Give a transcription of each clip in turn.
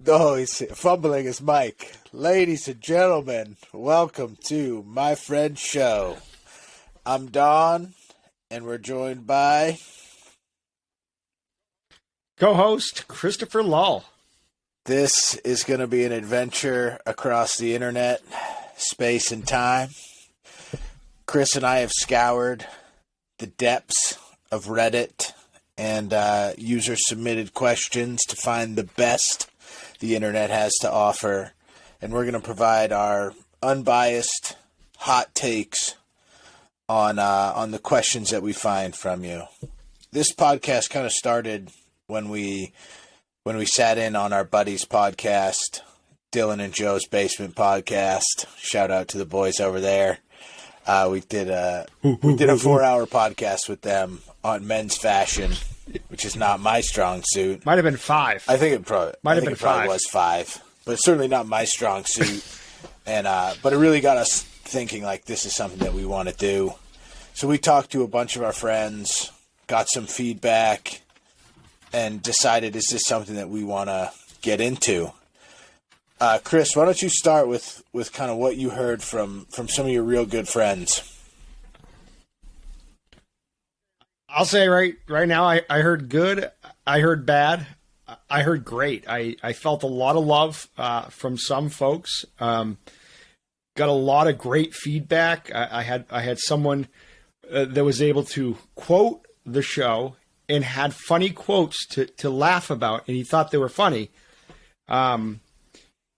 Oh, he's fumbling his mic. Ladies and gentlemen, welcome to My Friend's Show. I'm Don, and we're joined by... co-host Christopher Lull. This is going to be an adventure across the internet, space, and time. Chris and I have scoured the depths of Reddit and user-submitted questions to find the best the internet has to offer, and we're going to provide our unbiased hot takes on the questions that we find from you. This podcast kind of started when we sat in on our buddy's podcast, Dylan and Joe's Basement Podcast. Shout out to the boys over there. We did a 4-hour podcast with them on men's fashion, which is not my strong suit. Might have been 5. I think it probably five. was 5, but it's certainly not my strong suit. And but it really got us thinking, like, this is something that we want to do. So we talked to a bunch of our friends, got some feedback, and decided, is this something that we want to get into? Chris, why don't you start with kind of what you heard from some of your real good friends? I'll say right now, I heard good, I heard bad, I heard great. I felt a lot of love from some folks. Got a lot of great feedback. I had someone that was able to quote the show and had funny quotes to laugh about, and he thought they were funny.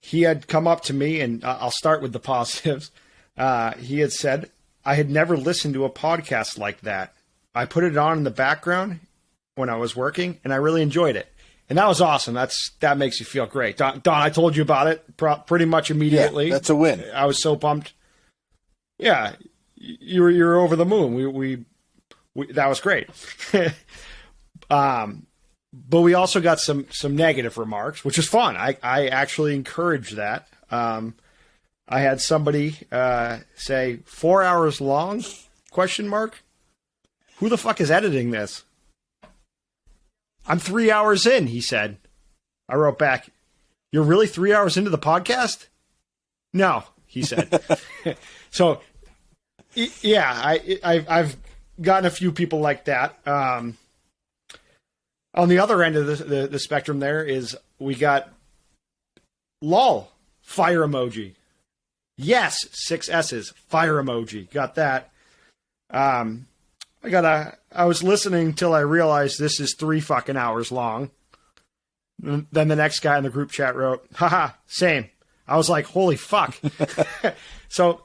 He had come up to me, and I'll start with the positives. He had said, I had never listened to a podcast like that. I put it on in the background when I was working, and I really enjoyed it. And that was awesome. That makes you feel great. Don, I told you about it pretty much immediately. Yeah, that's a win. I was so pumped. Yeah, you're over the moon. We that was great. But we also got some negative remarks, which is fun. I actually encourage that. I had somebody say 4 hours long ? Who the fuck is editing this? I'm 3 hours in, he said. I wrote back, you're really 3 hours into the podcast? No, he said. So, yeah, I've gotten a few people like that. On the other end of the spectrum there is we got lol, fire emoji. Yes, 6 S's, fire emoji. Got that. I was listening till I realized this is 3 fucking hours long. Then the next guy in the group chat wrote, haha, same. I was like, holy fuck. So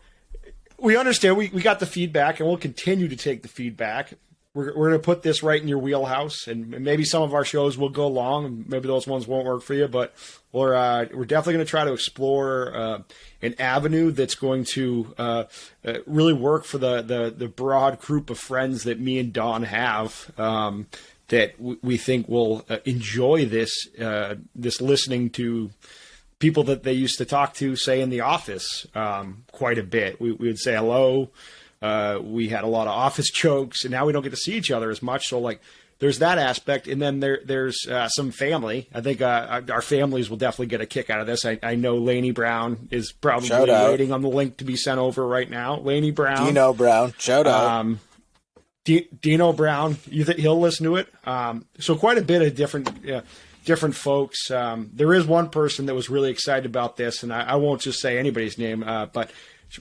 we understand. We got the feedback, and we'll continue to take the feedback. We're going to put this right in your wheelhouse, and maybe some of our shows will go long, and maybe those ones won't work for you, but we're definitely going to try to explore an avenue that's going to really work for the broad group of friends that me and Don have, that we think will enjoy this listening to people that they used to talk to, say, in the office quite a bit. We would say hello. We had a lot of office jokes, and now we don't get to see each other as much. So, like, there's that aspect. And then there's some family. I think our families will definitely get a kick out of this. I know Lainey Brown is probably waiting on the link to be sent over right now. Lainey Brown. Dino Brown. Shout out. Dino Brown. You think he'll listen to it? So quite a bit of different folks. There is one person that was really excited about this, and I won't just say anybody's name, but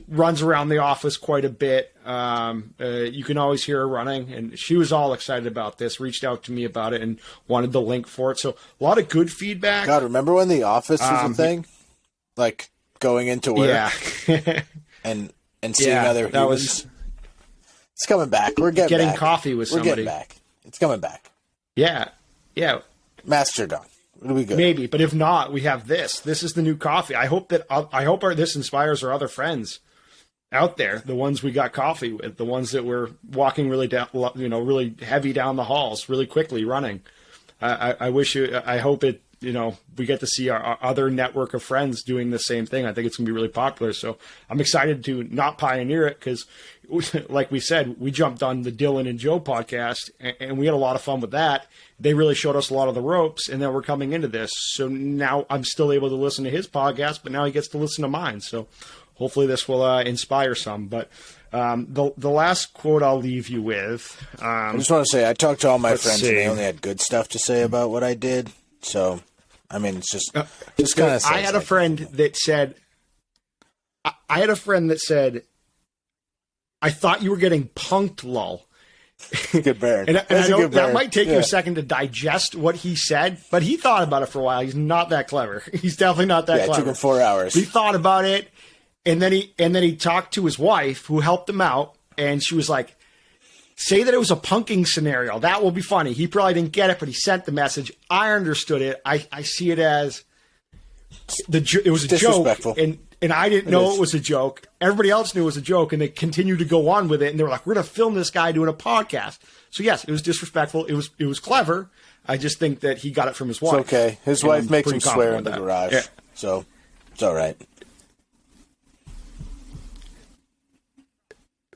runs around the office quite a bit. You can always hear her running, and she was all excited about this, reached out to me about it, and wanted the link for it. So a lot of good feedback. God, remember when the office was a thing? Like, going into work and seeing other humans? It's coming back. We're getting coffee with somebody. We're getting back. It's coming back. Yeah. Master Don. It'll be good. Maybe, but if not, we have this. This is the new coffee. I hope this inspires our other friends out there, the ones we got coffee with, the ones that were walking really down, really heavy down the halls, really quickly running. I wish you, I hope it, we get to see our other network of friends doing the same thing. I think it's going to be really popular. So I'm excited to not pioneer it because, like we said, we jumped on the Dylan and Joe podcast and we had a lot of fun with that. They really showed us a lot of the ropes, and then we're coming into this. So now I'm still able to listen to his podcast, but now he gets to listen to mine. So hopefully this will inspire some. But the last quote I'll leave you with. I just want to say I talked to all my friends, and they only had good stuff to say about what I did. So, I mean, it's just kind of. I had a friend that said. I had a friend that said, "I thought you were getting punked, lol." Good burn. and I know that might take you a second to digest what he said, but he thought about it for a while. He's not that clever. He's definitely not that clever. It took him 4 hours. He thought about it, and then he talked to his wife, who helped him out, and she was like, "Say that it was a punking scenario. That will be funny." He probably didn't get it, but he sent the message. I understood it. I see it as it was a joke, and I didn't know it was a joke. Everybody else knew it was a joke, and they continued to go on with it. And they were like, "We're going to film this guy doing a podcast." So yes, it was disrespectful. It was clever. I just think that he got it from his wife. It's okay. His wife makes him swear in the garage, so it's all right.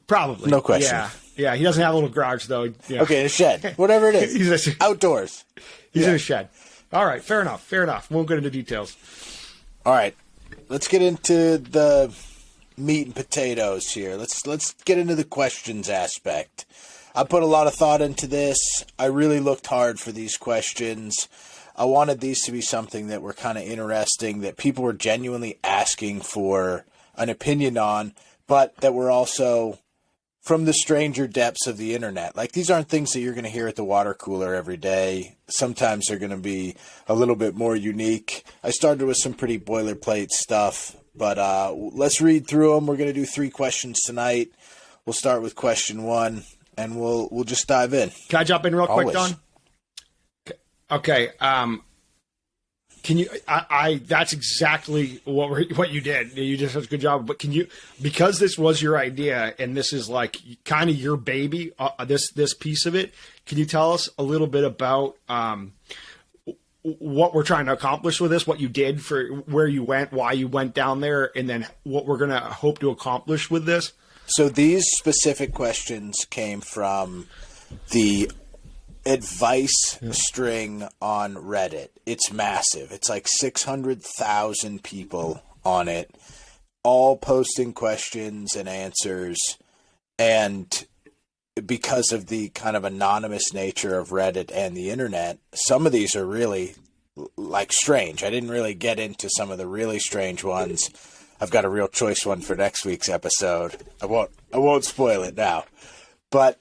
Probably, no question. Yeah. He doesn't have a little garage though. Yeah. Okay, in a shed, whatever it is. He's outdoors. He's in a shed. All right, fair enough. Won't get into details. All right. Let's get into the meat and potatoes here. Let's get into the questions aspect. I put a lot of thought into this. I really looked hard for these questions. I wanted these to be something that were kind of interesting, that people were genuinely asking for an opinion on, but that were also from the stranger depths of the internet. Like, these aren't things that you're going to hear at the water cooler every day. Sometimes they're going to be a little bit more unique. I started with some pretty boilerplate stuff, but let's read through them. We're going to do 3 questions tonight. We'll start with question 1, and we'll just dive in. Can I jump in real quick, Don? Okay. Can you? That's exactly what you did. You did such a good job. But can you? Because this was your idea, and this is like kind of your baby. This piece of it. Can you tell us a little bit about what we're trying to accomplish with this? What you did, for where you went, why you went down there, and then what we're going to hope to accomplish with this? So these specific questions came from the advice string on Reddit. It's massive. It's like 600,000 people on it, all posting questions and answers. And because of the kind of anonymous nature of Reddit and the internet, some of these are really like strange. I didn't really get into some of the really strange ones. I've got a real choice one for next week's episode. I won't spoil it now. But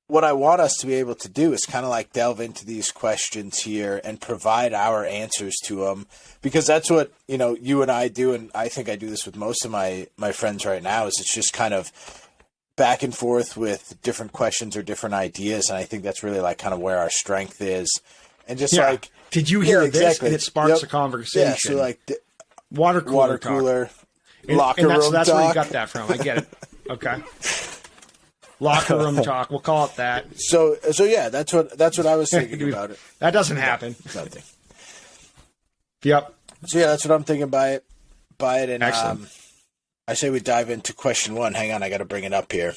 what I want us to be able to do is kind of like delve into these questions here and provide our answers to them, because that's what, you and I do. And I think I do this with most of my friends right now, is it's just kind of back and forth with different questions or different ideas. And I think that's really like kind of where our strength is. And just did you hear this? And it sparks a conversation. Yeah. So like water cooler, locker room talk. That's where you got that from. I get it. Okay. Locker room talk. We'll call it that. So yeah, that's what I was thinking about it. That doesn't happen. Nothing. Yep. So yeah, that's what I'm thinking by it. And excellent. I say we dive into question 1. Hang on, I got to bring it up here.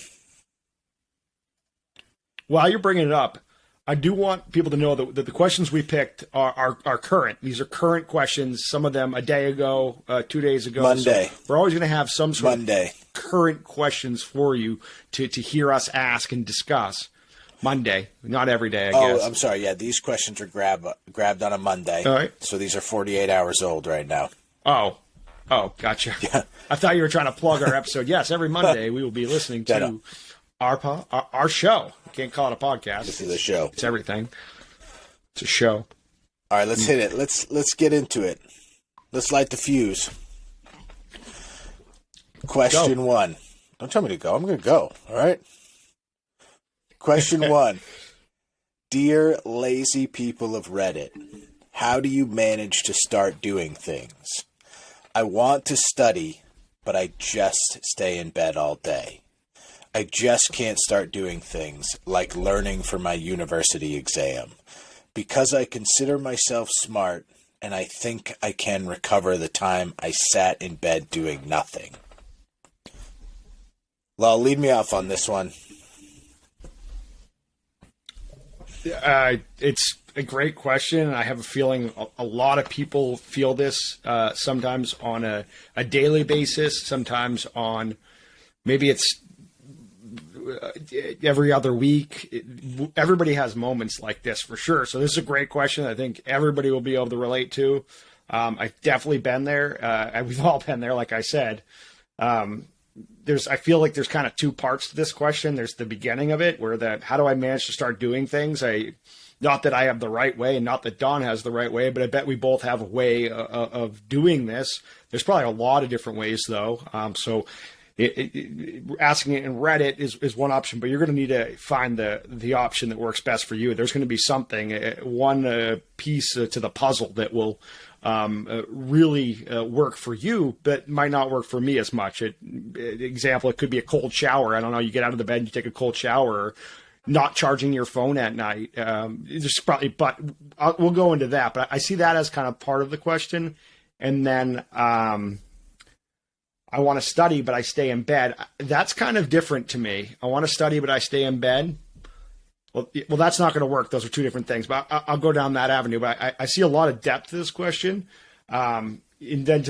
While you're bringing it up, I do want people to know that the questions we picked are current. These are current questions. Some of them a day ago, 2 days ago. Monday. So we're always going to have some sort Monday. Of current questions for you to hear us ask and discuss. Monday, not every day, I guess. Oh, I'm sorry. Yeah, these questions are grabbed on a Monday. All right. So these are 48 hours old right now. Oh, gotcha. Yeah. I thought you were trying to plug our episode. Yes, every Monday we will be listening to our show. Can't call it a podcast. This is a show. It's everything. It's a show. All right, let's hit it. Let's get into it. Let's light the fuse. Question 1. Don't tell me to go. I'm going to go. All right. Question 1. Dear lazy people of Reddit, how do you manage to start doing things? I want to study, but I just stay in bed all day. I just can't start doing things like learning for my university exam. because I consider myself smart and I think I can recover the time I sat in bed doing nothing. Lal, lead me off on this one. It's a great question. I have a feeling a lot of people feel this sometimes on a daily basis, sometimes on maybe it's every other week. Everybody has moments like this for sure. So this is a great question. I think everybody will be able to relate to. I've definitely been there. We've all been there, like I said. I feel like there's kind of two parts to this question. There's the beginning of it where how do I manage to start doing things? Not that I have the right way and not that Don has the right way, but I bet we both have a way of doing this. There's probably a lot of different ways though. So asking it in Reddit is one option, but you're going to need to find the option that works best for you. There's going to be something, one piece to the puzzle that will really work for you, but might not work for me as much. Example, it could be a cold shower. I don't know. You get out of the bed and you take a cold shower, or not charging your phone at night. We'll go into that, but I see that as kind of part of the question. And then, I want to study, but I stay in bed. That's kind of different to me. I want to study, but I stay in bed. Well, that's not going to work. Those are two different things, but I'll go down that avenue. But I see a lot of depth to this question. And then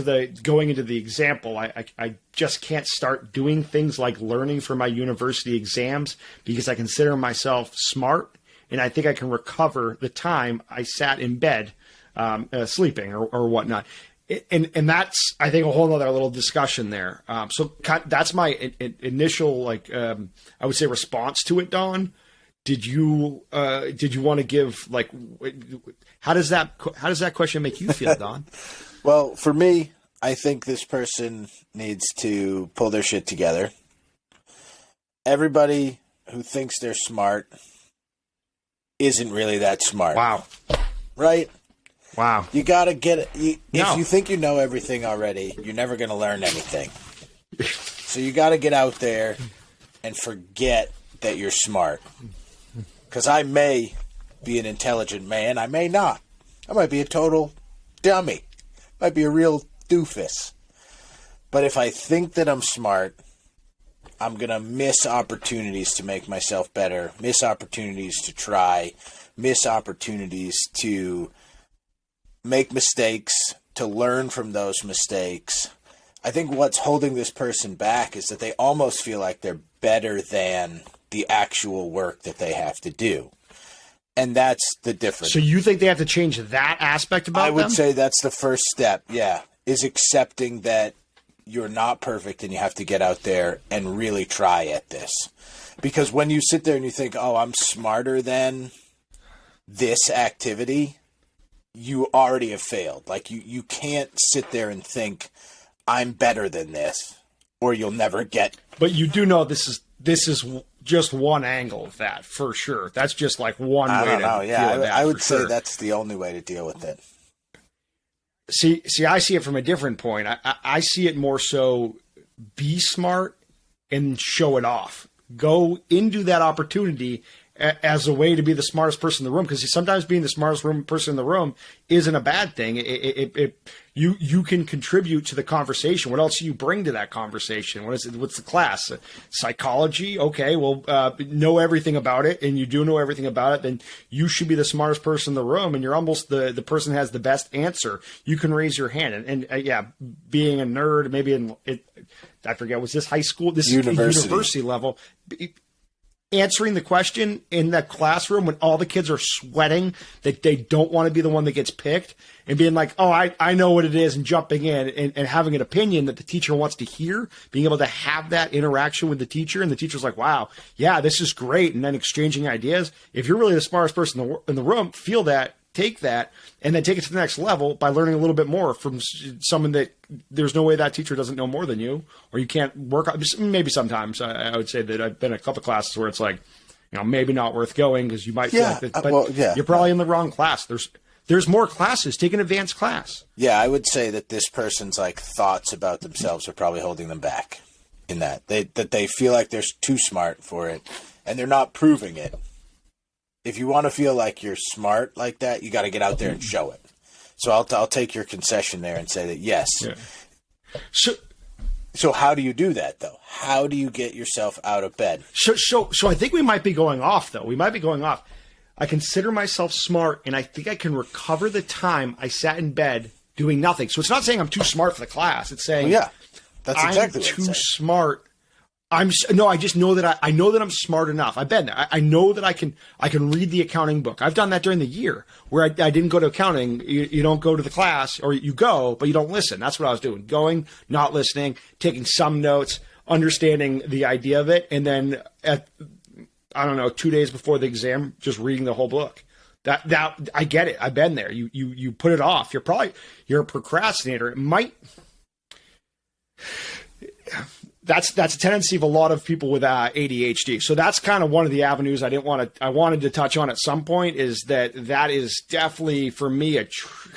going into the example, I just can't start doing things like learning for my university exams because I consider myself smart and I think I can recover the time I sat in bed sleeping or whatnot. And that's, I think, a whole other little discussion there. So that's my initial, I would say, response to it, Don. Did you want to give, how does that question make you feel, Don? Well, for me, I think this person needs to pull their shit together. Everybody who thinks they're smart isn't really that smart. Wow. Right? Wow. You got to get it. If you think you know everything already, you're never going to learn anything. So you got to get out there and forget that you're smart. Because I may be an intelligent man. I may not. I might be a total dummy. Might be a real doofus. But if I think that I'm smart, I'm going to miss opportunities to make myself better, miss opportunities to try, miss opportunities to make mistakes, to learn from those mistakes. I think what's holding this person back is that they almost feel like they're better than the actual work that they have to do. And that's the difference. So you think they have to change that aspect about them? I would say that's the first step, is accepting that you're not perfect and you have to get out there and really try at this. Because when you sit there and you think, oh, I'm smarter than this activity, you already have failed. Like you can't sit there and think I'm better than this, or you'll never get. But you do know this is just one angle of that for sure. That's just like one way to deal with that. I would say that's the only way to deal with it. See, I see it from a different point. I see it more so be smart and show it off. Go into that opportunity as a way to be the smartest person in the room, because sometimes being the smartest person in the room isn't a bad thing. You can contribute to the conversation. What else do you bring to that conversation? What's the class? Psychology? Okay, well, know everything about it, and you do know everything about it, then you should be the smartest person in the room, and you're almost the person who has the best answer. You can raise your hand. And being a nerd, maybe I forget, was this high school? This university level. Answering the question in that classroom when all the kids are sweating that they don't want to be the one that gets picked, and being like, oh, I know what it is, and jumping in and having an opinion that the teacher wants to hear, being able to have that interaction with the teacher, and the teacher's like, wow, yeah, this is great, and then exchanging ideas. If you're really the smartest person in the room, feel that, take that, and then take it to the next level by learning a little bit more from someone that there's no way that teacher doesn't know more than you, or you can't work on. Maybe sometimes I would say that I've been in a couple of classes where it's like, maybe not worth going because you might feel like that, but you're probably in the wrong class. There's more classes. Take an advanced class. Yeah, I would say that this person's thoughts about themselves are probably holding them back in that they feel like they're too smart for it, and they're not proving it. If you want to feel like you're smart like that, you got to get out there and show it. So I'll take your concession there and say that yes. Yeah. So how do you do that though? How do you get yourself out of bed? So I think we might be going off though. We might be going off. I consider myself smart, and I think I can recover the time I sat in bed doing nothing. So it's not saying I'm too smart for the class. It's saying, yeah, that's exactly I'm what too smart. I just know that I know that I'm smart enough. I've been there. I know that I can read the accounting book. I've done that during the year where I didn't go to accounting. You don't go to the class, or you go, but you don't listen. That's what I was doing. Going, not listening, taking some notes, understanding the idea of it. And then at, I don't know, 2 days before the exam, just reading the whole book. That I get it. I've been there. You put it off. You're a procrastinator. It might. That's a tendency of a lot of people with ADHD. So that's kind of one of the avenues I wanted to touch on at some point, is that is definitely for me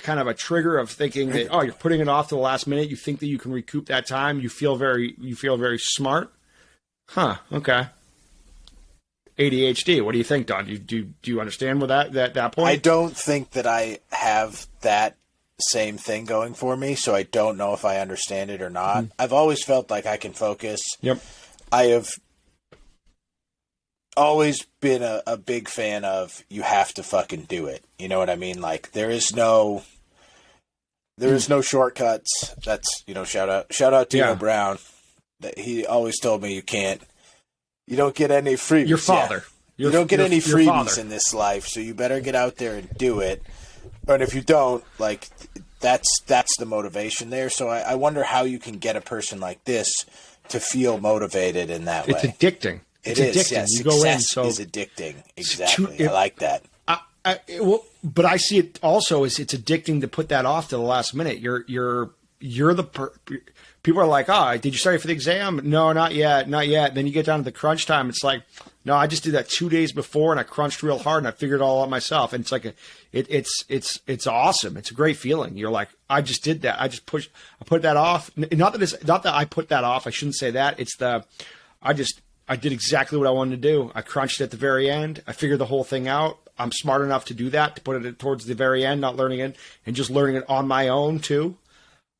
kind of a trigger of thinking that, oh, you're putting it off to the last minute. You think that you can recoup that time. You feel very smart. Huh. Okay. ADHD. What do you think, Don? Do you understand what that point? I don't think that I have that same thing going for me, so I don't know if I understand it or not. I've always felt like I can focus. Yep. I have always been a big fan of you have to fucking do it. You know what I mean? Like there is no shortcuts. That's, shout out to Brown. That he always told me you don't get any freebies. Your father. You don't get any freebies in this life, so you better get out there and do it. And if you don't, like, that's the motivation there. So I wonder how you can get a person like this to feel motivated in that way. It's addicting. It is. Addicting. Yes, you go in, is addicting. Exactly. I like that. But I see it also as it's addicting to put that off to the last minute. You're people are like, did you study for the exam? No, not yet. Then you get down to the crunch time. It's like, no, I just did that 2 days before and I crunched real hard and I figured it all out myself. And it's like, it's awesome. It's a great feeling. You're like, I just did that. I put that off. Not that I put that off. I shouldn't say that. It's I did exactly what I wanted to do. I crunched at the very end. I figured the whole thing out. I'm smart enough to do that, to put it towards the very end, not learning it and just learning it on my own too.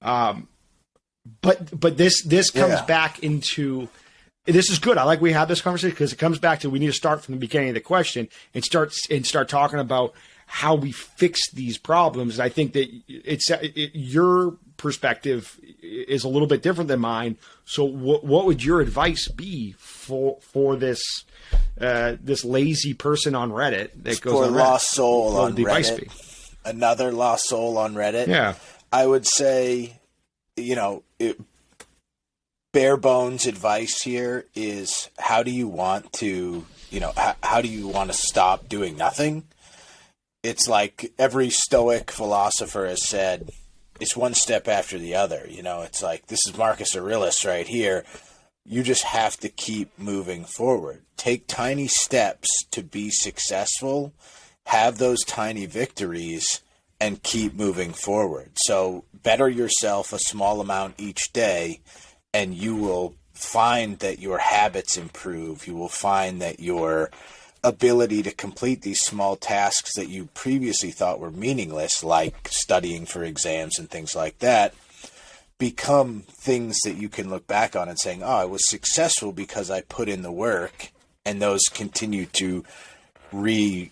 But this comes back into, this is good. I like we have this conversation because it comes back to, we need to start from the beginning of the question and start talking about how we fix these problems. And I think that your perspective is a little bit different than mine. So what would your advice be for this lazy person on Reddit that goes on Reddit? Lost soul on Reddit. Another lost soul on Reddit. Yeah. I would say, bare bones advice here is, how do you want to stop doing nothing? It's like every Stoic philosopher has said, it's one step after the other. It's like, this is Marcus Aurelius right here. You just have to keep moving forward. Take tiny steps to be successful. Have those tiny victories and keep moving forward. So better yourself a small amount each day, and you will find that your habits improve. You will find that your ability to complete these small tasks that you previously thought were meaningless, like studying for exams and things like that, become things that you can look back on and saying, I was successful because I put in the work, and those continue to reaffirm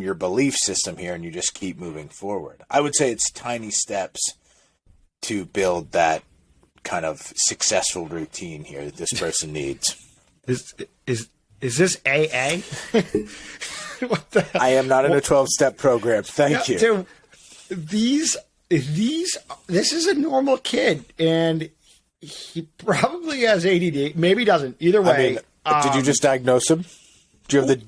your belief system here, and you just keep moving forward. I would say it's tiny steps to build that kind of successful routine here that this person needs. Is this AA? What the hell? I am not in a 12-step program. Thank you. Dude, this is a normal kid, and he probably has ADD. Maybe he doesn't. Either way. Did you just diagnose him? Do you have the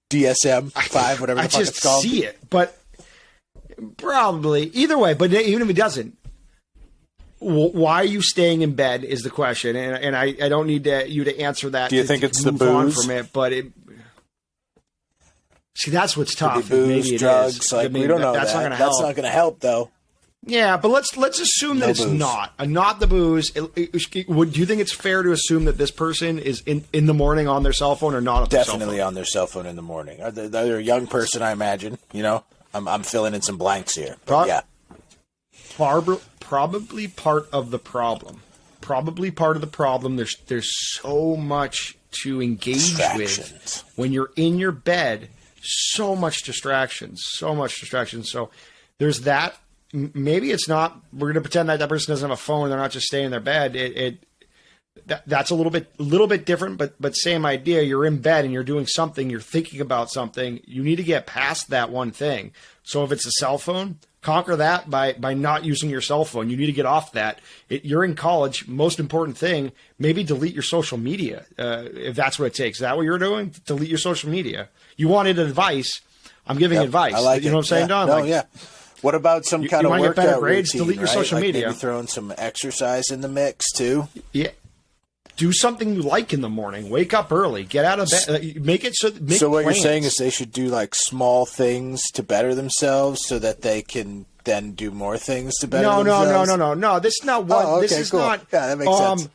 DSM-5, whatever the fuck it's called? I just see it, but probably. Either way, but even if he doesn't, why are you staying in bed is the question, and I don't need you to answer that. Do you think it's the booze? On from it, but see, that's what's tough. Booze, maybe drugs, it is. like, we don't know. That's not going to help. That's not going to help, though. Yeah, but let's assume that No it's booze. not the booze. Do you think it's fair to assume that this person is in the morning on their cell phone or not on their cell phone? Definitely on their cell phone in the morning. They're a young person, I imagine. You know, I'm filling in some blanks here. But yeah. Probably part of the problem. Probably part of the problem. There's so much to engage with when you're in your bed. So much distractions. So there's that. Maybe it's not. We're going to pretend that person doesn't have a phone. They're not just staying in their bed. That's a little bit different, but same idea. You're in bed and you're doing something. You're thinking about something. You need to get past that one thing. So if it's a cell phone, conquer that by not using your cell phone. You need to get off that. You're in college. Most important thing, maybe delete your social media if that's what it takes. Is that what you're doing? Delete your social media. You wanted advice. I'm giving advice. I like you know what I'm saying, Don? No, yeah. What about some kind of workout better grades? routine, Delete your social media. Maybe throwing some exercise in the mix too. Yeah. Do something you like in the morning. Wake up early. Get out of bed. Make it so. So what you're saying is they should do like small things to better themselves, so that they can then do more things to better themselves. No. This is not one. Oh, okay, this is cool. not. Yeah, that makes sense.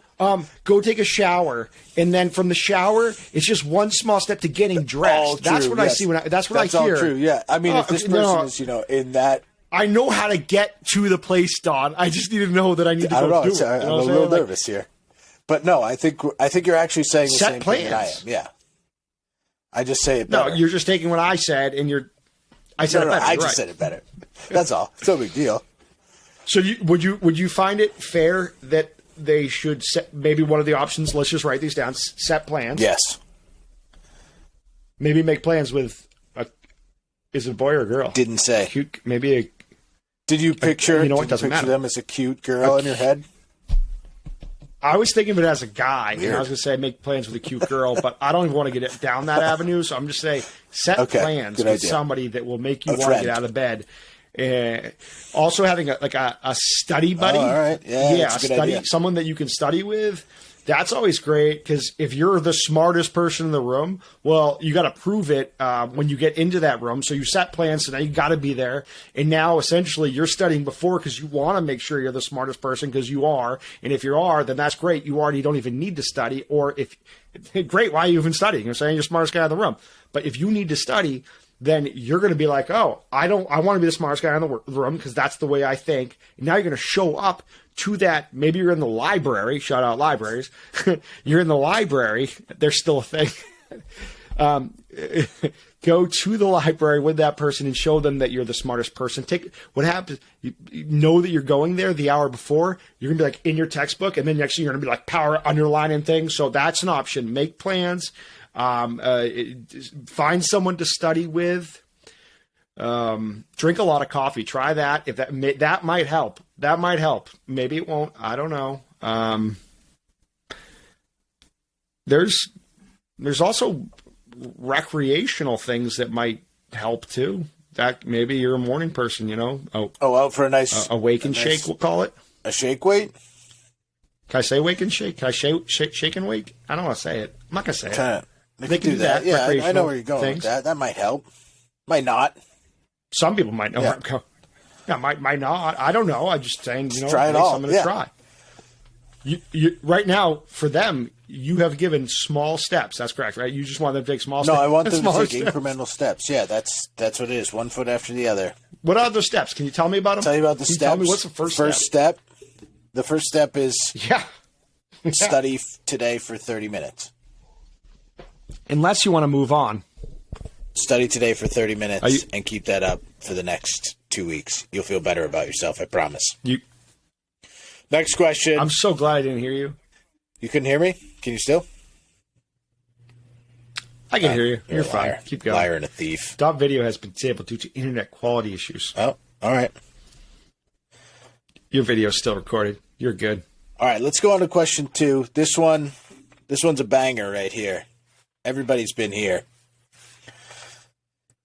Go take a shower, and then from the shower, it's just one small step to getting dressed. That's what I see when that's what I hear. That's all true. Yeah, I mean, if this person is, in that. I know how to get to the place, Don. I just need to know that I need to go do it. I'm a little nervous here. But no, I think you're actually saying the same plans. thing that I am. Yeah. I just say it better. No, you're just taking what I said, and I said it better. I just said it better. That's all. It's no big deal. So would you find it fair that they should set, maybe one of the options, let's just write these down, set plans. Yes. Maybe make plans with is it a boy or a girl? Didn't say. Did you picture, them as a cute girl in your head? I was thinking of it as a guy. Weird. And I was going to say make plans with a cute girl, but I don't even want to get down that avenue. So I'm just saying set plans with somebody that will make you want to get out of bed. Also having a study buddy. Oh, all right. Yeah, that's a good idea. Someone that you can study with. That's always great because if you're the smartest person in the room, well, you got to prove it when you get into that room. So you set plans, so now you got to be there. And now essentially you're studying before because you want to make sure you're the smartest person because you are. And if you are, then that's great. You already don't even need to study. Or great, why are you even studying? You're saying you're the smartest guy in the room. But if you need to study, then you're going to be like, oh, I want to be the smartest guy in the room because that's the way I think. And now you're going to show up to that. Maybe you're in the library. Shout out libraries. You're in the library. There's still a thing. Go to the library with that person and show them that you're the smartest person. What happens? You know that you're going there the hour before. You're going to be like in your textbook. And then next thing you're going to be like power underlining things. So that's an option. Make plans. Find someone to study with. Drink a lot of coffee. Try that. If that might help. That might help. Maybe it won't. I don't know. There's also recreational things that might help too. That maybe you're a morning person, out for a nice a wake and shake. We'll call it a shake weight. Can I say wake and shake? Can I shake and wake? I don't want to say it. I'm not gonna say it. They can do that. Yeah, I know where you're going with that. That might help. Might not. Some people might know where I'm going. Yeah, might not. I don't know. I'm just saying, try it all. I'm going to try. You right now, for them, you have given small steps. That's correct, right? You just want them to take small steps. No, I want them to take incremental steps. Yeah, that's what it is. One foot after the other. What are those steps? Can you tell me about them? Tell you about the steps. Tell me what's the first step? The first step is study today for 30 minutes. Unless you want to move on. Study today for 30 minutes and keep that up for the next 2 weeks. You'll feel better about yourself, I promise. Next question. I'm so glad I didn't hear you. You couldn't hear me? Can you still? I can hear you. You're fine. Keep going. Liar and a thief. Dot video has been disabled due to internet quality issues. Oh, all right. Your video is still recorded. You're good. All right, let's go on to question 2. This one's a banger right here. Everybody's been here.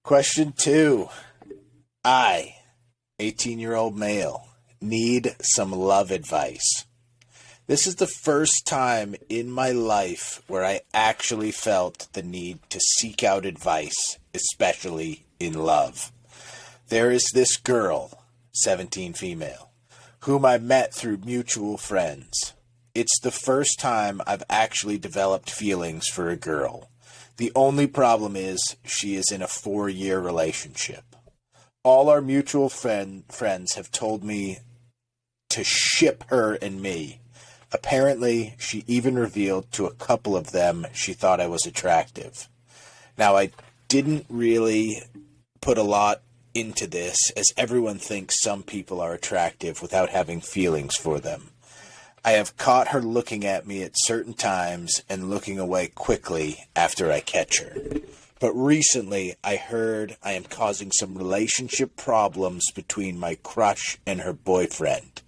Question 2. I, 18-year-old male, need some love advice. This is the first time in my life where I actually felt the need to seek out advice, especially in love. There is this girl 17 female, whom I met through mutual friends. It's the first time I've actually developed feelings for a girl. The only problem is she is in a 4-year relationship. All our mutual friends have told me to ship her and me. Apparently, she even revealed to a couple of them she thought I was attractive. Now, I didn't really put a lot into this, as everyone thinks some people are attractive without having feelings for them. I have caught her looking at me at certain times and looking away quickly after I catch her. But recently, I heard I am causing some relationship problems between my crush and her boyfriend.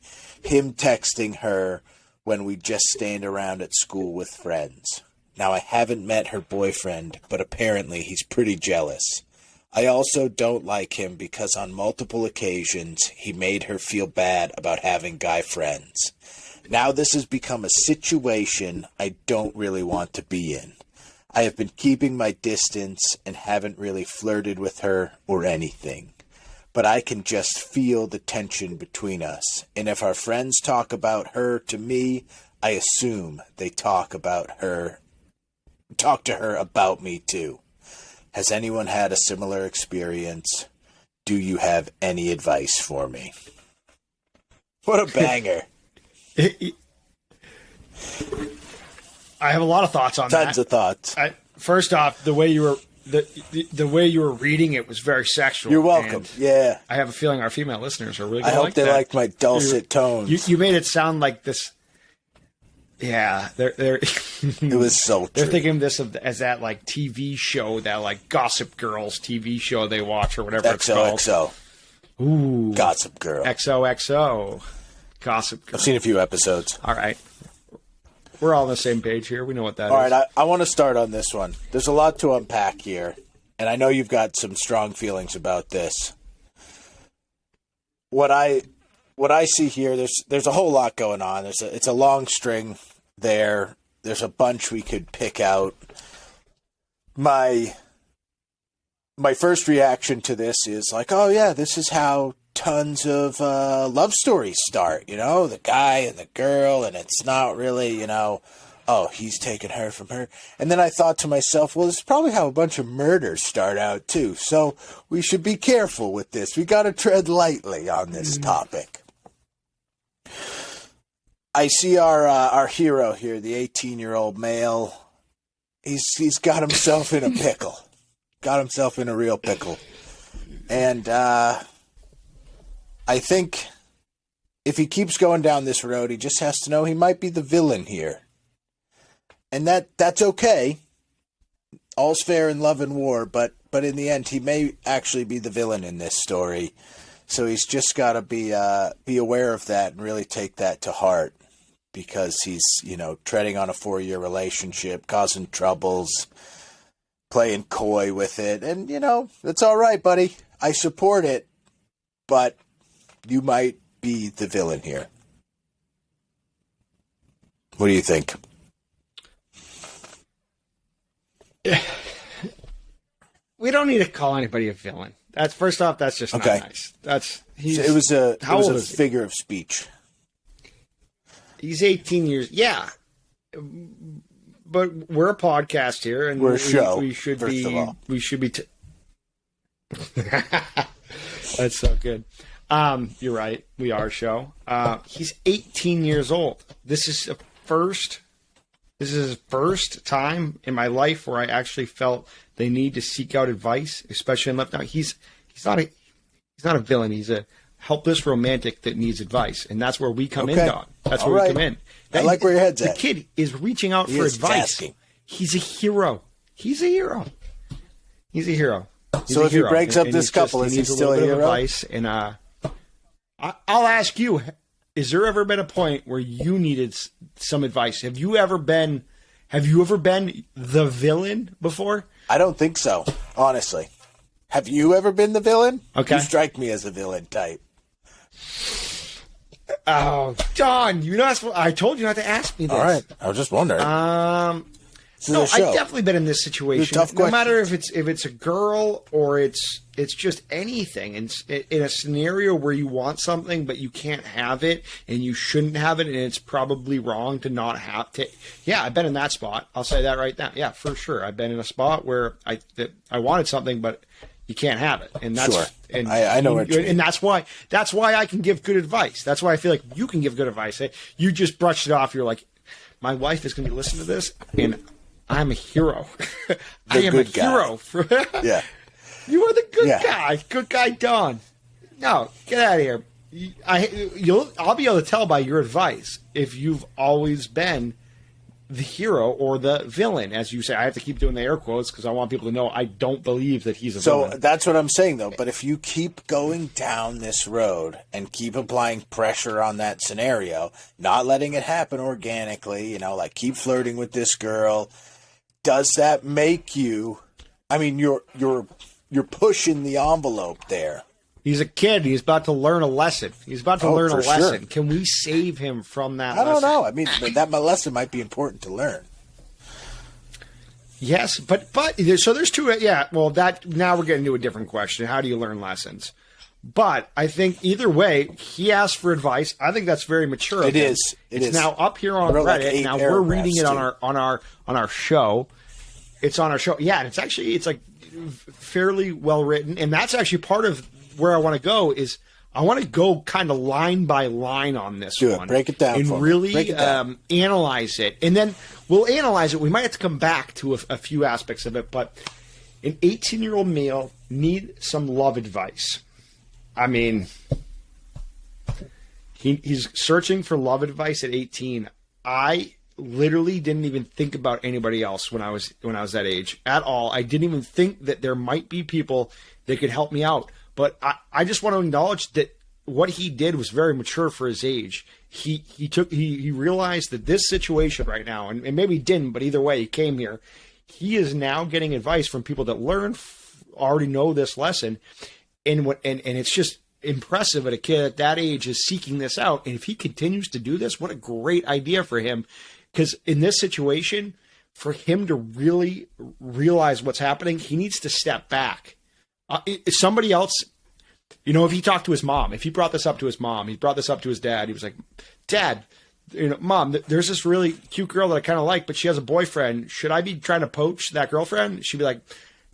Him texting her when we just stand around at school with friends. Now, I haven't met her boyfriend, but apparently he's pretty jealous. I also don't like him because on multiple occasions, he made her feel bad about having guy friends. Now this has become a situation I don't really want to be in. I have been keeping my distance and haven't really flirted with her or anything. But I can just feel the tension between us. And if our friends talk about her to me, I assume they talk to her about me too. Has anyone had a similar experience? Do you have any advice for me? What a banger. I have a lot of thoughts on that. Tons of thoughts. First off, the way you were the way you were reading it was very sexual. You're welcome. Yeah. I have a feeling our female listeners are really going I to hope like they that. liked my dulcet tones. You made it sound like this. Yeah, they're it was so true. They're thinking of this as that like TV show, that like Gossip Girls TV show they watch or whatever it's called. XOXO. Ooh. Gossip Girl. XOXO. Gossip Girl. I've seen a few episodes. All right. We're all on the same page here. We know what that is. All right, I want to start on this one. There's a lot to unpack here, and I know you've got some strong feelings about this. What I see here, there's a whole lot going on. It's a long string there. There's a bunch we could pick out. My first reaction to this is like, oh yeah, this is how tons of love stories start, the guy and the girl, and it's not really, oh, he's taking her from her. And then I thought to myself, well, this is probably how a bunch of murders start out too. So we should be careful with this. We got to tread lightly on this topic. I see our hero here, the 18-year-old male. He's got himself in a pickle. Got himself in a real pickle. And I think if he keeps going down this road, he just has to know he might be the villain here. And that's okay. All's fair in love and war, but in the end, he may actually be the villain in this story. So he's just got to be aware of that and really take that to heart, because he's, treading on a 4-year relationship, causing troubles, playing coy with it. And, it's all right, buddy. I support it, but you might be the villain here. What do you think? We don't need to call anybody a villain. That's first off. That's just not nice. It was a figure of speech. He's 18 years. Yeah, but we're a podcast here, and we're a show. We should first be. Of all. We should be. That's so good. You're right. We are a show. He's 18 years old. This is his first time in my life where I actually felt they need to seek out advice, especially in left. Now he's not a villain. He's a helpless romantic that needs advice, and that's where we come in, Don. That's where we come in. I like where your head's at. The kid is reaching out for advice. Tasking. He's a hero. He's a hero. So if he breaks up this couple, is he still a hero? Advice, and I'll ask you: has there ever been a point where you needed some advice? Have you ever been the villain before? I don't think so, honestly. Have you ever been the villain? Okay. You strike me as a villain type. Oh, John, I told you not to ask me this. All right. I was just wondering. No, show. I've definitely been in this situation. Tough No matter questions. if it's a girl or it's just anything. In a scenario where you want something but you can't have it and you shouldn't have it, and it's probably wrong to not have to. Yeah, I've been in that spot. I'll say that right now. Yeah, for sure. I've been in a spot where I wanted something but you can't have it, and that's Sure. and I know what you mean. and that's why I can give good advice. That's why I feel like you can give good advice. You just brushed it off. You're like, my wife is going to be listening to this, and I'm a hero. I am a hero. Yeah. You are the good guy. Good guy, Don. No, get out of here. I'll be able to tell by your advice if you've always been the hero or the villain, as you say. I have to keep doing the air quotes because I want people to know I don't believe that he's a villain. So that's what I'm saying, though. But if you keep going down this road and keep applying pressure on that scenario, not letting it happen organically, like keep flirting with this girl, does that make you? I mean, you're pushing the envelope there. He's a kid. He's about to learn a lesson. He's about to learn a lesson. Sure. Can we save him from that lesson? I don't know. I mean, that lesson might be important to learn. Yes, but so there's two. Yeah, well, now we're getting to a different question. How do you learn lessons? But I think either way, he asked for advice. I think that's very mature. It is. It's now up here on Reddit. Like now we're reading it on our show. It's on our show. Yeah, and it's like fairly well written, and that's actually part of where I want to go. Is I want to go kind of line by line on this one. Break it down and really analyze it, and then we'll analyze it. We might have to come back to a few aspects of it, but an 18-year-old male need some love advice. I mean, he's searching for love advice at 18. I literally didn't even think about anybody else when I was that age at all. I didn't even think that there might be people that could help me out. But I just want to acknowledge that what he did was very mature for his age. He realized that this situation right now, and maybe he didn't, but either way, he came here. He is now getting advice from people that already know this lesson, and it's just impressive that a kid at that age is seeking this out. And if he continues to do this, what a great idea for him. Because in this situation, for him to really realize what's happening, he needs to step back. Somebody else, if he talked to his mom, if he brought this up to his mom, he brought this up to his dad, he was like, Dad, Mom, there's this really cute girl that I kind of like, but she has a boyfriend. Should I be trying to poach that girlfriend? She'd be like,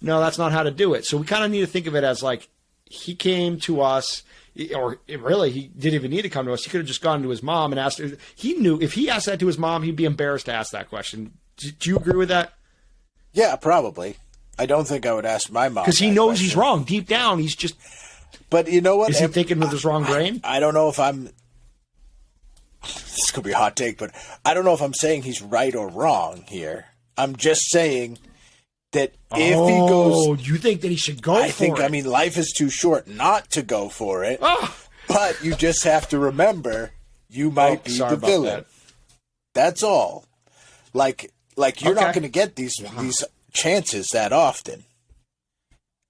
no, that's not how to do it. So we kind of need to think of it as like, he came to us, or really, he didn't even need to come to us. He could have just gone to his mom and asked her. He knew if he asked that to his mom, he'd be embarrassed to ask that question. Do you agree with that? Yeah, probably. I don't think I would ask my mom. Because he knows he's wrong. Deep down, he's just... But you know what? Is he thinking with his wrong brain? I don't know if I'm... This could be a hot take, but I don't know if I'm saying he's right or wrong here. I'm just saying that if he goes... Oh, you think that he should go for it? I mean, life is too short not to go for it. Oh. But you just have to remember, you might be the villain. That's all. Like you're not going to get these chances that often.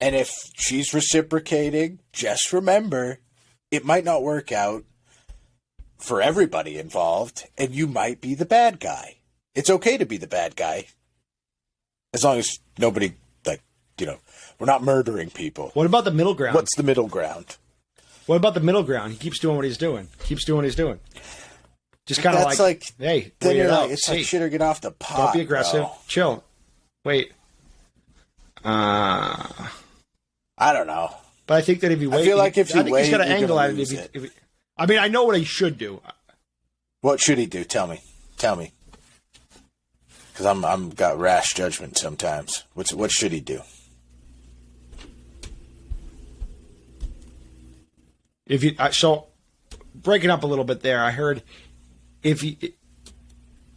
And if she's reciprocating, just remember, it might not work out for everybody involved, and you might be the bad guy. It's okay to be the bad guy, as long as nobody, we're not murdering people. What about the middle ground? What's the middle ground? What about the middle ground? He keeps doing what he's doing. Just kind of like, hey, then you're like, it's like shit or get off the pot. Don't be aggressive. Bro. Chill. Wait. I don't know. But I think that if you wait, I feel like if you wait, he's got an angle at it. I mean, I know what he should do. What should he do? Tell me. Because I'm got rash judgment sometimes. What should he do? So breaking up a little bit there, I heard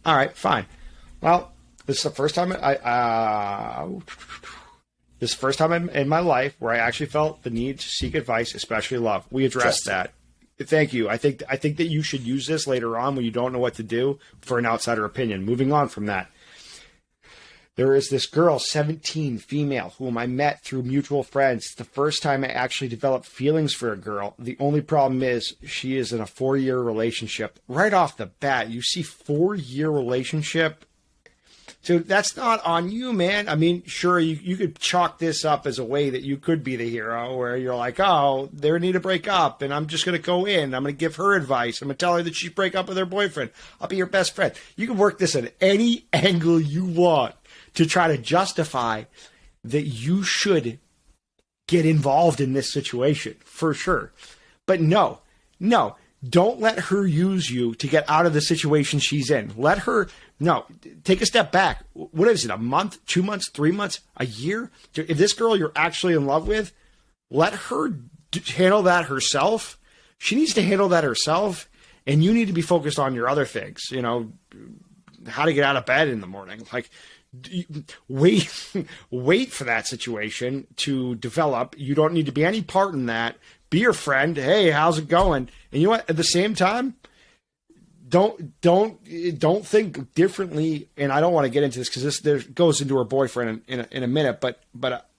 all right, fine. Well, this is the first time in my life where I actually felt the need to seek advice, especially love. We addressed that. Thank you. I think that you should use this later on when you don't know what to do for an outsider opinion. Moving on from that. There is this girl, 17, female, whom I met through mutual friends. It's the first time I actually developed feelings for a girl. The only problem is she is in a 4-year relationship. Right off the bat, you see 4-year relationship. So that's not on you, man. I mean, sure, you could chalk this up as a way that you could be the hero, where you're like, oh, they need to break up, and I'm just going to go in. I'm going to give her advice. I'm going to tell her that she should break up with her boyfriend. I'll be your best friend. You can work this at any angle you want to try to justify that you should get involved in this situation, for sure. But no, don't let her use you to get out of the situation she's in. Take a step back. What is it, a month, 2 months, 3 months, a year? If this girl you're actually in love with, let her handle that herself. She needs to handle that herself, and you need to be focused on your other things, how to get out of bed in the morning. Like, wait for that situation to develop. You don't need to be any part in that. Be your friend. Hey, how's it going? And you know what? At the same time, don't think differently. And I don't want to get into this because this goes into her boyfriend in a minute. But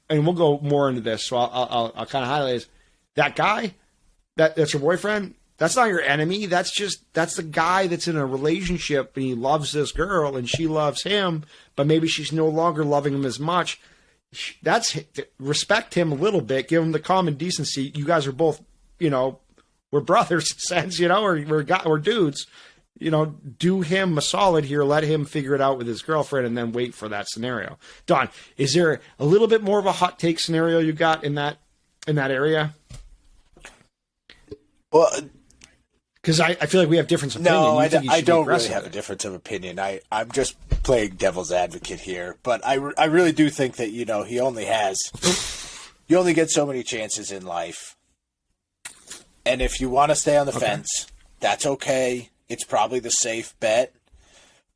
and we'll go more into this. So I'll kind of highlight this. That guy, that's your boyfriend. That's not your enemy. That's the guy that's in a relationship and he loves this girl and she loves him, but maybe she's no longer loving him as much. Respect him a little bit, give him the common decency. You guys are both, we're brothers in a sense, we're dudes, do him a solid here. Let him figure it out with his girlfriend and then wait for that scenario. Don, is there a little bit more of a hot take scenario you got in that area? Well, because I feel like we have difference of opinion. No, I don't really have a difference of opinion. I'm just playing devil's advocate here, but I really do think that you only get so many chances in life, and if you want to stay on the fence, that's okay. It's probably the safe bet,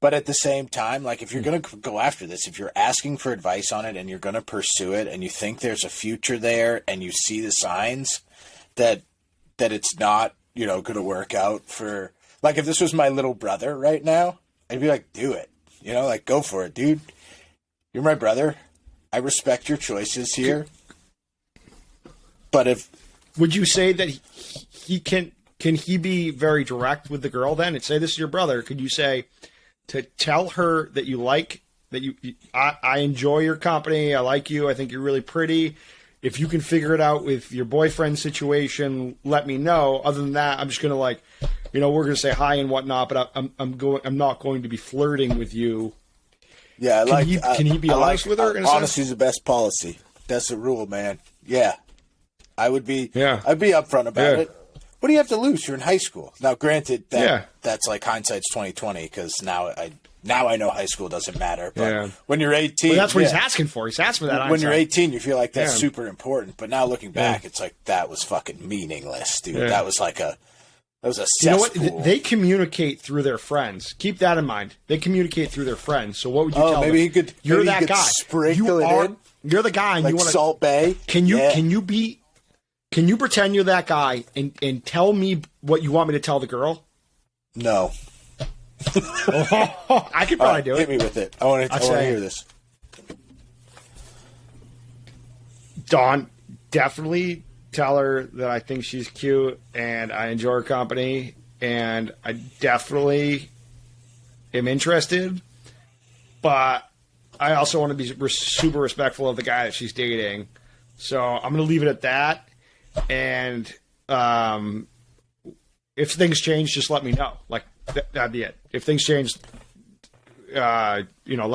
but at the same time, like if you're going to go after this, if you're asking for advice on it and you're going to pursue it, and you think there's a future there, and you see the signs that it's not. Going to work out for, like, if this was my little brother right now, I'd be like, do it, go for it, dude. You're my brother. I respect your choices here. But would you say that he can he be very direct with the girl then and say, this is your brother? Could you say to tell her that you like, that I enjoy your company. I like you. I think you're really pretty. If you can figure it out with your boyfriend situation, let me know. Other than that, I'm just going to we're going to say hi and whatnot, but I'm not going to be flirting with you. Yeah. Can he be honest with her? Honesty is the best policy. That's the rule, man. Yeah. I'd be upfront about it. What do you have to lose? You're in high school. Now, granted, that's like hindsight's 20/20 because now I know high school doesn't matter. But when you're 18, that's what he's asking for. He's asking for that. When you're 18, you feel like that's super important. But now looking back, it's like that was fucking meaningless, dude. That was a cesspool. You know what? They communicate through their friends. Keep that in mind. They communicate through their friends. So what would you tell them? You're that guy. Sprinkle it in. You're the guy. And like you want Salt Bay. Can you pretend you're that guy and tell me what you want me to tell the girl? No. I could probably do it. Hit me with it. I want to hear this. Dawn, definitely tell her that I think she's cute and I enjoy her company and I definitely am interested, but I also want to be super respectful of the guy that she's dating. So I'm going to leave it at that. And if things change, just let me know. Like, that'd be it. If things change, let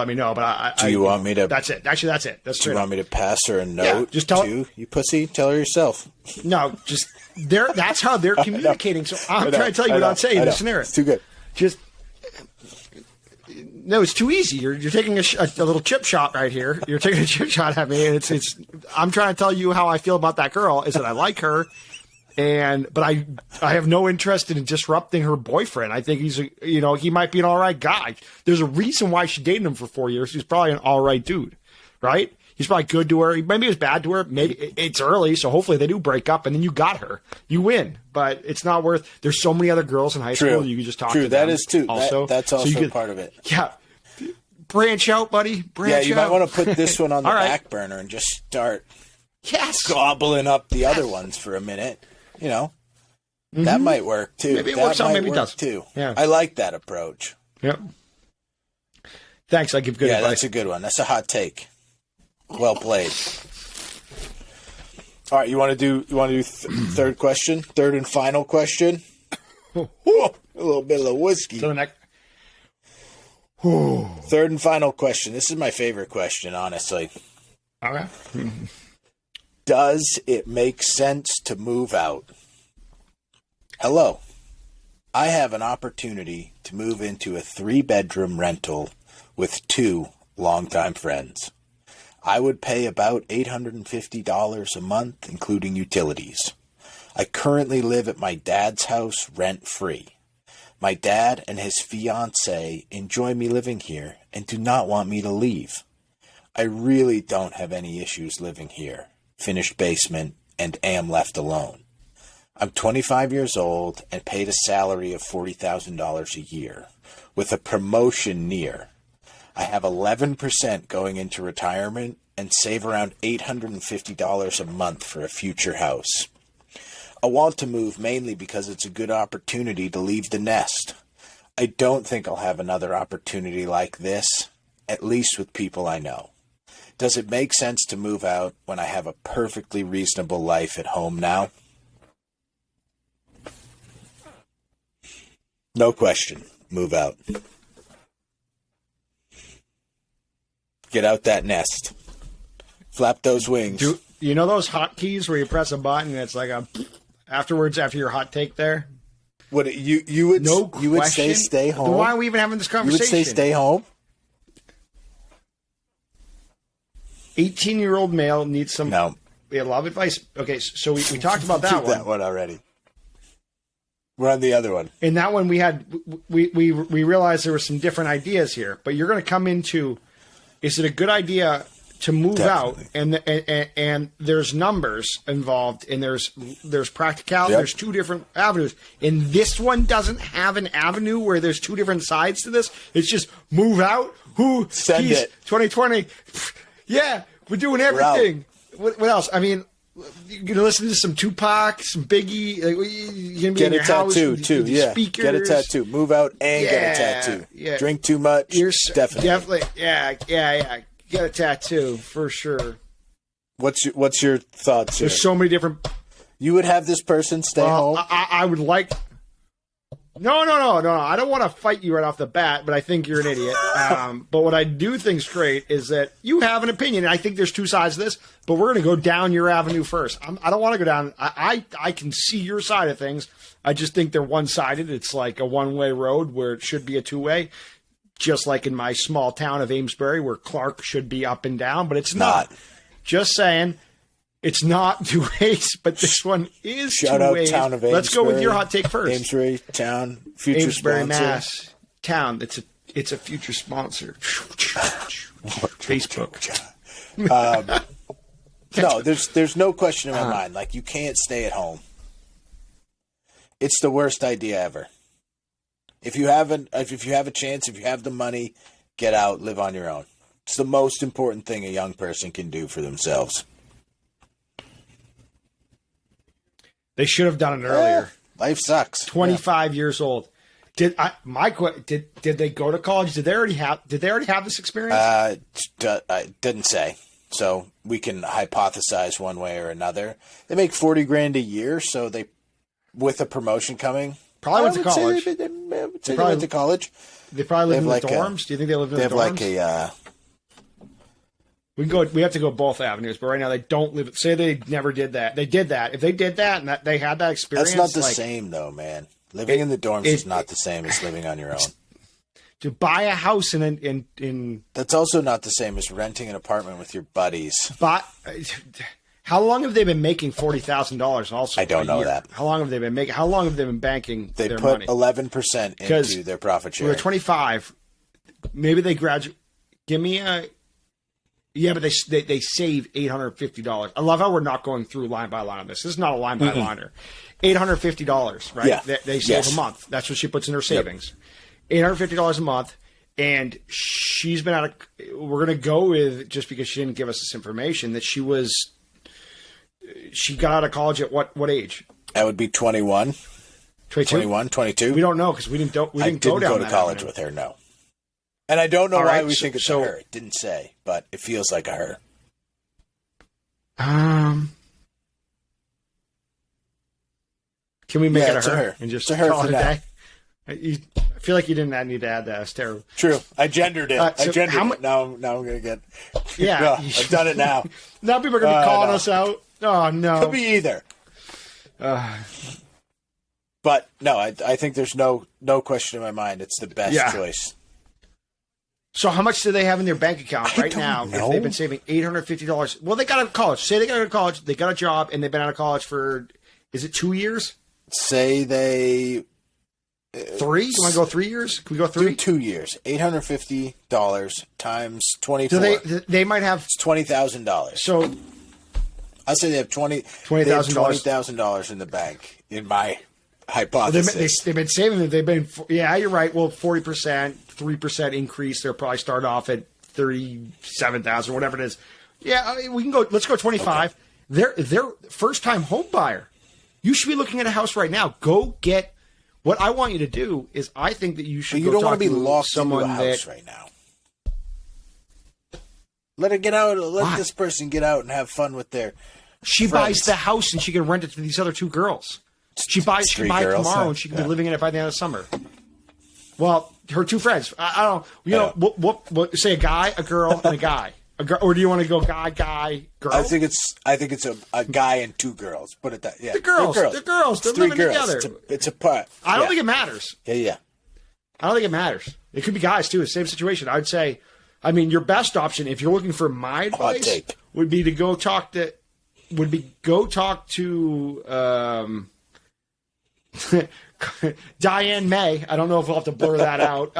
me know. But do you want me to? That's it. Actually, that's it. Do you want me to pass her a note? Yeah, just tell her. You pussy. Tell her yourself. No, just that's how they're communicating. So I'm trying to tell you what I'm saying in the scenario. It's too good. No, it's too easy. You're taking a little chip shot right here. You're taking a chip shot at me, and it's. I'm trying to tell you how I feel about that girl. Is that I like her, but I have no interest in disrupting her boyfriend. I think he might be an all right guy. There's a reason why she dated him for 4 years. He's probably an all right dude, right? He's probably good to her. Maybe he was bad to her. Maybe it's early, so hopefully they do break up, and then you got her. You win, but it's not worth. There's so many other girls in high school you can just talk to. That them is too. Also, that's also part of it. Yeah, branch out, buddy. You might want to put this one on the back burner and just start. Gobbling up the other ones for a minute. That might work too. Maybe it works out. Maybe it does too. Yeah, I like that approach. Yep. Thanks. I give good advice. That's a good one. That's a hot take. Well played. All right, you want to do third question, third and final question? A little bit of the whiskey. So the next. Third and final question. This is my favorite question, honestly. Okay. Does it make sense to move out? Hello. I have an opportunity to move into a 3-bedroom rental with 2 longtime friends. I would pay about $850 a month, including utilities. I currently live at my dad's house rent-free. My dad and his fiancée enjoy me living here and do not want me to leave. I really don't have any issues living here. Finished basement and am left alone. I'm 25 years old and paid a salary of $40,000 a year, with a promotion near. I have 11% going into retirement and save around $850 a month for a future house. I want to move mainly because it's a good opportunity to leave the nest. I don't think I'll have another opportunity like this, at least with people I know. Does it make sense to move out when I have a perfectly reasonable life at home now? No question. Move out. Get out that nest. Flap those wings. Do you know those hotkeys where you press a button and it's like a afterwards after your hot take there? What you would no you would say stay home? Then why are we even having this conversation? You would say stay home? 18-year-old male needs some No. We had a lot of advice. Okay, so we talked about that one. That one already. We're on the other one. In that one, we realized there were some different ideas here. But you're going to come into, is it a good idea to move Definitely. out? And there's numbers involved, and there's practicality. Yep. There's 2 different avenues. And this one doesn't have an avenue where there's 2 different sides to this. It's just move out. Send it. 2020. Yeah, we're doing everything. What else? I mean, you're gonna listen to some Tupac, some Biggie. Like, you're gonna be in your house tattoo with, too. with Yeah, speakers. get a tattoo. Move out and get a tattoo. Yeah. Drink too much. Definitely. Yeah. Get a tattoo for sure. What's your thoughts here? There's so many different. You would have this person stay home. I would like. No. I don't want to fight you right off the bat, but I think you're an idiot. But what I do think's great is that you have an opinion. And I think there's 2 sides to this, but we're going to go down your avenue first. I don't want to go down. I can see your side of things. I just think they're one-sided. It's like a one-way road where it should be a 2-way. Just like in my small town of Amesbury, where Clark should be up and down, but it's not. Just saying. It's not 2 ways, but this one is 2 ways. Shout out town of Amesbury. Let's go with your hot take first. Amesbury town, future Amesbury, sponsor. Mass town. It's a future sponsor. Facebook. No, there's no question in my mind. Like, you can't stay at home. It's the worst idea ever. If you have a chance, if you have the money, get out, live on your own. It's the most important thing a young person can do for themselves. They should have done it earlier. Life sucks. 25 years old. Did they go to college? Did they already have this experience? I didn't say. So we can hypothesize one way or another. They make $40,000 a year, so they, with a promotion coming, probably went to college. They went to college. They probably live in the dorms. Do you think they live in the dorms? They have We have to go both avenues, but right now they don't live. Say they never did that. They did that. If they did that and they had that experience, that's not the same though, man. Living in the dorms is not the same as living on your own. To buy a house in that's also not the same as renting an apartment with your buddies. But how long have they been making $40,000? Also, I don't know that. How long have they been making? How long have they been banking? They their put money? 11% into their profit share. They're 25. Maybe they graduate. Give me a. Yeah, but they save $850. I love how we're not going through line by line on this. This is not a line by liner. $850, right? Yeah. They save a month. That's what she puts in her savings. Yep. $850 a month, and she's been out of. We're going to go with, just because she didn't give us this information, that she got out of college at what age? That would be 21. 22? 21, 22. We don't know because we didn't go down to that college avenue. with her. No. And I don't know All why right, we think it's a her. It didn't say, but it feels like a her. Can we make it it's a a her her. and just It's a her call for it a now. day? I feel like you didn't need to add that. It's terrible. True. I gendered it. So I gendered it. Now I'm going to get... Yeah. No, I've done it now. Now people are going to be calling us out. Oh, no. Could be either. But, no, I think there's no question in my mind. It's the best choice. So how much do they have in their bank account right now know. if they've been saving $850? Well, they got out of college. Say they got out of college, they got a job, and they've been out of college for, is it 2 years? Say they... 3? Can I go 3 years? Can we go 3? Do 2 years. $850 times 24. So they might have... It's $20,000. So... I'll say they have $20,000 in the bank, in my hypothesis. They've been saving it. They've been... Yeah, you're right. Well, 40%, 3% increase. They'll probably start off at $37,000, whatever it is. Yeah, we can go... Let's go 25. Okay. They're first-time home buyer. You should be looking at a house right now. Go get... What I want you to do is, I think that you should. But you don't want to be lost into a someone house right now. Let her get out. Let this person get out and have fun with their. She friends. buys the house and she can rent it to these other 2 girls. She buy it tomorrow and she can be living in it by the end of summer. Well, her 2 friends. I don't. You know, what? Say a guy, a girl, and a guy. Or do you want to go guy, girl? I think it's a guy and 2 girls. Put it that. Yeah, the girls. They're girls. They're 3 living girls. together. It's a part. I don't think it matters. Yeah. I don't think it matters. It could be guys too. Same situation. I'd say. I mean, your best option if you're looking for my advice would be to go talk to. Diane May. I don't know if we'll have to blur that out.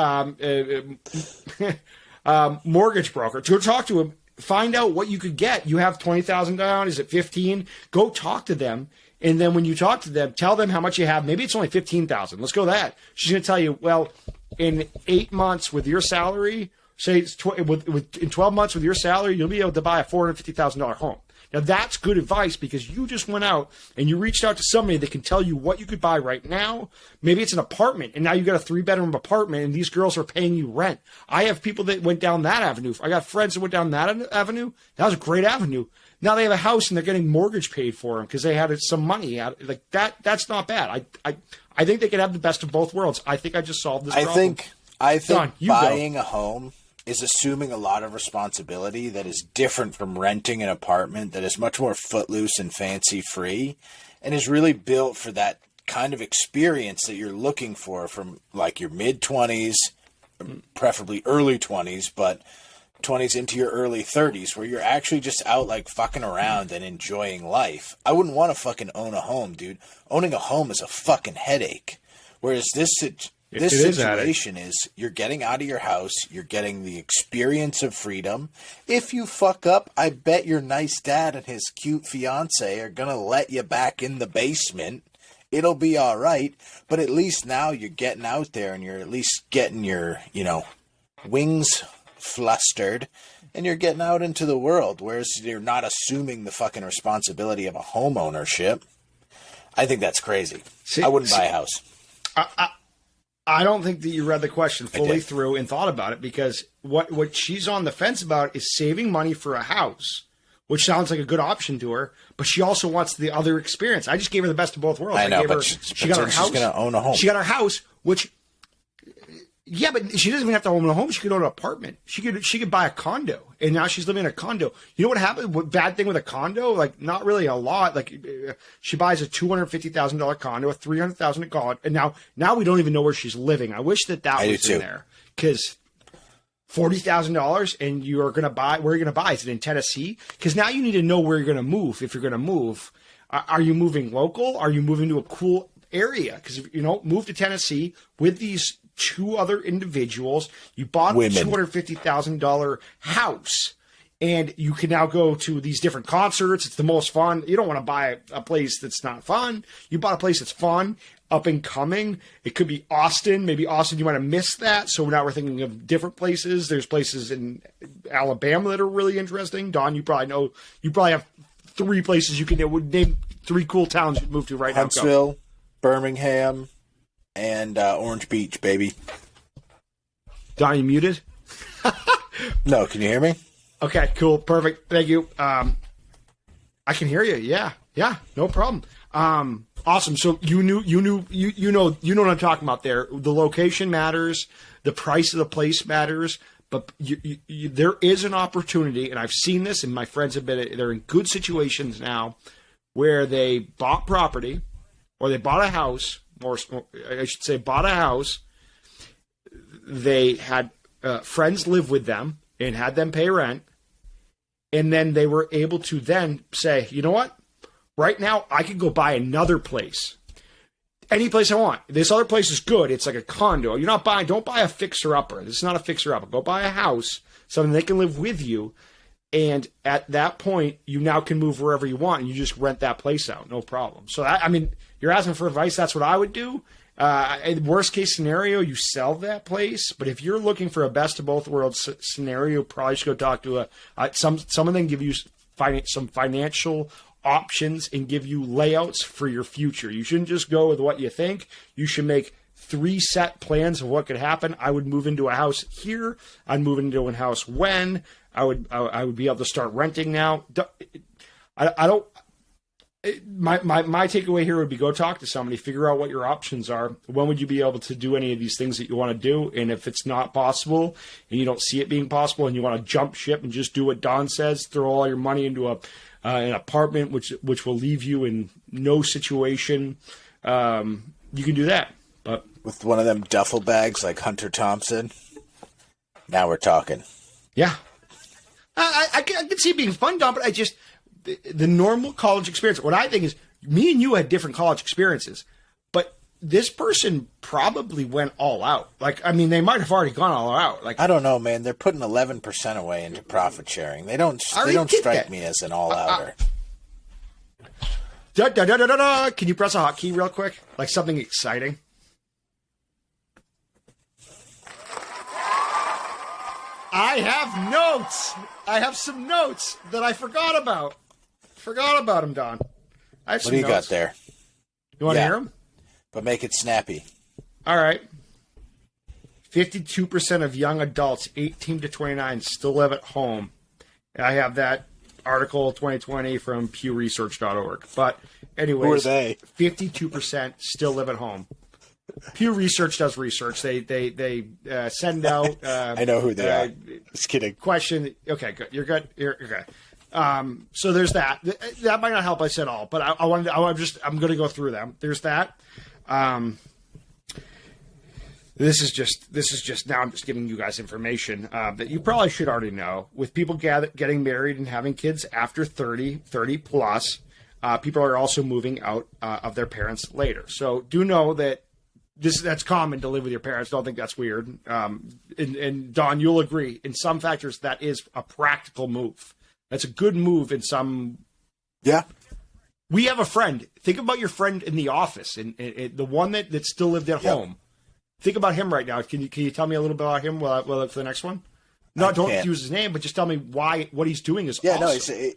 Mortgage broker. Go talk to him. Find out what you could get. You have $20,000 down. Is it 15? Go talk to them. And then when you talk to them, tell them how much you have. Maybe it's only 15,000. Let's go that. She's going to tell you, well, in 8 months with your salary, say it's in 12 months with your salary, you'll be able to buy a $450,000 home. Now, that's good advice because you just went out and you reached out to somebody that can tell you what you could buy right now. Maybe it's an apartment, and now you got a 3-bedroom apartment, and these girls are paying you rent. I have people that went down that avenue. I got friends that went down that avenue. That was a great avenue. Now they have a house, and they're getting mortgage paid for them because they had some money out. Like that. That's not bad. I think they could have the best of both worlds. I think I just solved this problem. I think buying a home is assuming a lot of responsibility that is different from renting an apartment that is much more footloose and fancy free and is really built for that kind of experience that you're looking for from like your mid-20s, preferably early 20s, but 20s into your early 30s where you're actually just out like fucking around and enjoying life. I wouldn't want to fucking own a home, dude. Owning a home is a fucking headache. Whereas this situation is you're getting out of your house, you're getting the experience of freedom. If you fuck up, I bet your nice dad and his cute fiance are going to let you back in the basement. It'll be all right, but at least now you're getting out there and you're at least getting your, wings flustered and you're getting out into the world, whereas you're not assuming the fucking responsibility of a home ownership. I think that's crazy. I wouldn't buy a house. I don't think that you read the question fully through and thought about it because what she's on the fence about is saving money for a house, which sounds like a good option to her, but she also wants the other experience. I just gave her the best of both worlds. I know, but she got her house. She's going to own a home. She got her house, which... Yeah, but she doesn't even have to own a home. She could own an apartment. She could buy a condo, and now she's living in a condo. You know what happened? What bad thing with a condo? Like, not really a lot. Like, she buys a $250,000 condo, a $300,000 condo, and now we don't even know where she's living. I wish that was in there because $40,000, and you are going to buy. Where are you going to buy? Is it in Tennessee? Because now you need to know where you're going to move. If you're going to move, are you moving local? Are you moving to a cool area? Because move to Tennessee with these 2 other individuals. You bought a $250,000 house, and you can now go to these different concerts. It's the most fun. You don't want to buy a place that's not fun. You bought a place that's fun, up and coming. It could be Austin. Maybe Austin, you might have missed that. So now we're thinking of different places. There's places in Alabama that are really interesting. Don, you probably have 3 places you can name 3 cool towns you'd move to right now. Huntsville, Birmingham, and Orange Beach, baby. Don, you muted? No, can you hear me? Okay, cool, perfect. Thank you. I can hear you. Yeah, no problem. Awesome. So you know what I'm talking about there. The location matters, the price of the place matters, but there is an opportunity, and I've seen this, and my friends they're in good situations now where they bought property, or they bought a house, or I should say bought a house. They had friends live with them and had them pay rent. And then they were able to then say, you know what? Right now, I could go buy another place. Any place I want. This other place is good. It's like a condo. Don't buy a fixer-upper. This is not a fixer-upper. Go buy a house, something they can live with you. And at that point, you now can move wherever you want, and you just rent that place out. No problem. So, you're asking for advice. That's what I would do. Worst case scenario, you sell that place. But if you're looking for a best of both worlds scenario, you probably should go talk to some of them give you some financial options and give you layouts for your future. You shouldn't just go with what you think. You should make 3 set plans of what could happen. I would move into a house here. I'd move into a house when I would be able to start renting now. I don't. My takeaway here would be go talk to somebody, figure out what your options are. When would you be able to do any of these things that you want to do? And if it's not possible and you don't see it being possible and you want to jump ship and just do what Don says, throw all your money into an apartment, which will leave you in no situation, you can do that. But with one of them duffel bags like Hunter Thompson, now we're talking. Yeah. I can see it being fun, Don, but the normal college experience, what I think is, me and you had different college experiences, but this person probably went all out. They might have already gone all out. I don't know, man. They're putting 11% away into profit sharing. They don't strike me as an all-outer. Can you press a hotkey real quick? Like something exciting? I have notes. I have some notes that I forgot about. Forgot about them, Don. I have what do you got there? You want to hear them? But make it snappy. All right. 52% of young adults 18 to 29 still live at home. I have that article 2020 from pewresearch.org. But anyways, who are they? 52% still live at home. Pew Research does research. They send out. I know who they are. Just kidding. Question. Okay, good. You're good. You're okay. So there's that. That might not help us at all, but I'm going to go through them. There's that. This is just now I'm just giving you guys information that you probably should already know. With people getting married and having kids after 30 plus, people are also moving out of their parents later. So do know that that's common to live with your parents. Don't think that's weird. And Don, you'll agree. In some factors, that is a practical move. That's a good move in some. Yeah. We have a friend. Think about your friend in the office, and the one that still lived at home. Think about him right now. Can you tell me a little bit about him for the next one? No, don't use his name, but just tell me what he's doing is awesome. No,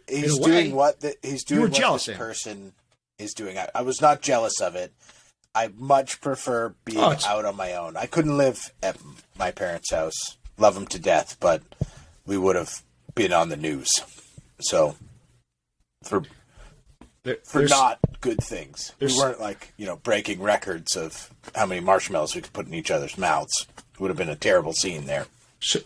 he's doing what this person is doing. I was not jealous of it. I much prefer being out on my own. I couldn't live at my parents' house. Love them to death, but we would have been on the news. So, for not good things. We weren't breaking records of how many marshmallows we could put in each other's mouths. It would have been a terrible scene there. So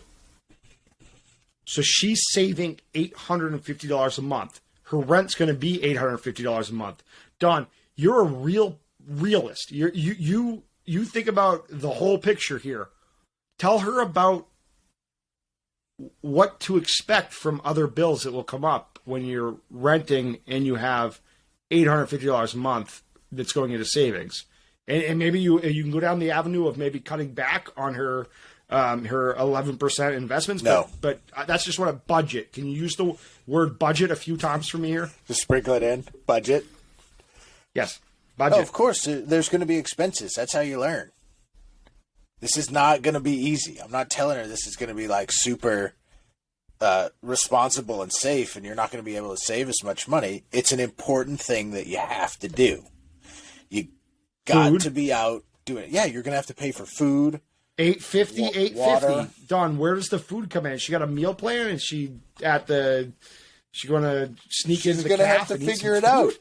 she's saving $850 a month. Her rent's going to be $850 a month. Don, you're a real realist. You think about the whole picture here. Tell her about what to expect from other bills that will come up when you're renting and you have $850 a month that's going into savings. And maybe you can go down the avenue of maybe cutting back on her 11% investments. No. But that's just what a budget. Can you use the word budget a few times for me here? Just sprinkle it in. Budget. Yes. Budget. Oh, of course. There's going to be expenses. That's how you learn. This is not going to be easy. I'm not telling her this is going to be super responsible and safe, and you're not going to be able to save as much money. It's an important thing that you have to do. You got to be out doing it. Yeah, you're going to have to pay for food. $8.50, $8.50. Water. Don, where does the food come in? She got a meal plan, and she going to sneak into the She's going to have cafe to and eat figure some it out. food?